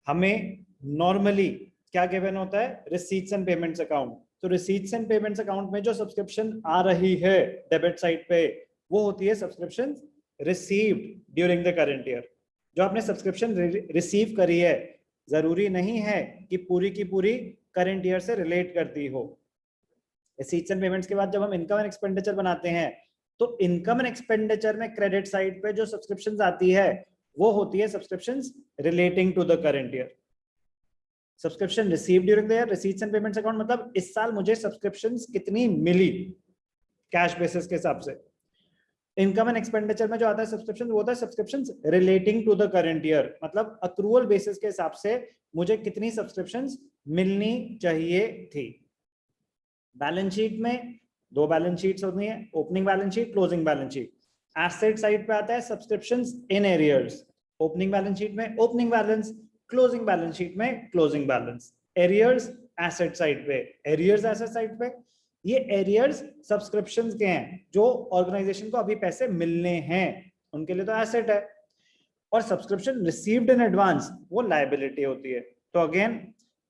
हमें नॉर्मली क्या गिवन होता है, रिसीट्स एंड पेमेंट्स अकाउंट। तो रिसीट्स एंड पेमेंट्स अकाउंट में जो सब्सक्रिप्शन आ रही है डेबिट साइड पे, वो होती है subscription received during the current year. जो आपने सब्सक्रिप्शन रिसीव करी है, जरूरी नहीं है कि पूरी की पूरी करंट ईयर से रिलेट करती हो। रिसीट्स एंड पेमेंट्स के बाद जब हम इनकम एंड एक्सपेंडिचर बनाते हैं, तो इनकम एंड एक्सपेंडिचर में क्रेडिट साइड पे जो सब्सक्रिप्शंस आती है, वो होती है subscriptions relating to the current year. Subscription receive during the year, receipts and payments account मतलब इस साल मुझे सब्सक्रिप्शंस कितनी मिली कैश बेसिस के हिसाब से। इनकम एंड एक्सपेंडिचर में जो आता है सब्सक्रिप्शन, वो होता है subscriptions relating to the current year, मतलब अक्रूवल बेसिस के हिसाब से मुझे कितनी सब्सक्रिप्शंस मिलनी चाहिए थी। बैलेंस शीट में दो बैलेंस शीट्स होती हैं, opening balance sheet, closing balance sheet. Asset side पे आता है subscriptions in arrears, opening balance sheet में opening balance, closing balance sheet में closing balance. Arrears asset side पे, एरियर्स एसेट साइड पे। ये एरियर्स सब्सक्रिप्शंस के हैं जो ऑर्गेनाइजेशन को अभी पैसे मिलने हैं, उनके लिए तो एसेट है। और सब्सक्रिप्शन रिसीव्ड इन एडवांस वो लायबिलिटी होती है। तो अगेन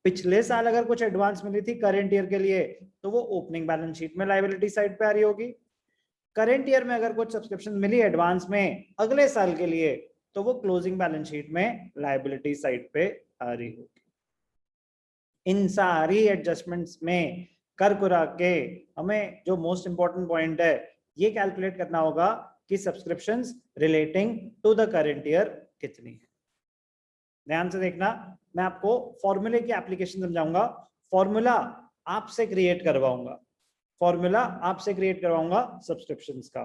पिछले साल अगर कुछ एडवांस मिली थी करंट ईयर के लिए, तो वो ओपनिंग बैलेंस शीट में लायबिलिटी साइड पे आ रही होगी। करंट ईयर में अगर कुछ सब्सक्रिप्शन मिली एडवांस में अगले साल के लिए, तो वो क्लोजिंग बैलेंस शीट में लायबिलिटी साइड पे आ रही होगी। इन सारी एडजस्टमेंट्स में कर कुरा के हमें जो मोस्ट इंपॉर्टेंट पॉइंट है, ये कैलकुलेट करना होगा कि subscriptions relating to the current year कितनी है। ध्यान से देखना, मैं आपको फॉर्मूले की एप्लीकेशन समझाऊंगा, फॉर्मूला आपसे क्रिएट करवाऊंगा, फॉर्मूला आपसे क्रिएट करवाऊंगा सब्सक्रिप्शंस का।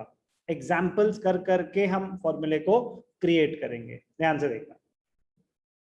एग्जाम्पल्स कर करके हम फॉर्मूले को क्रिएट करेंगे, ध्यान से देखना।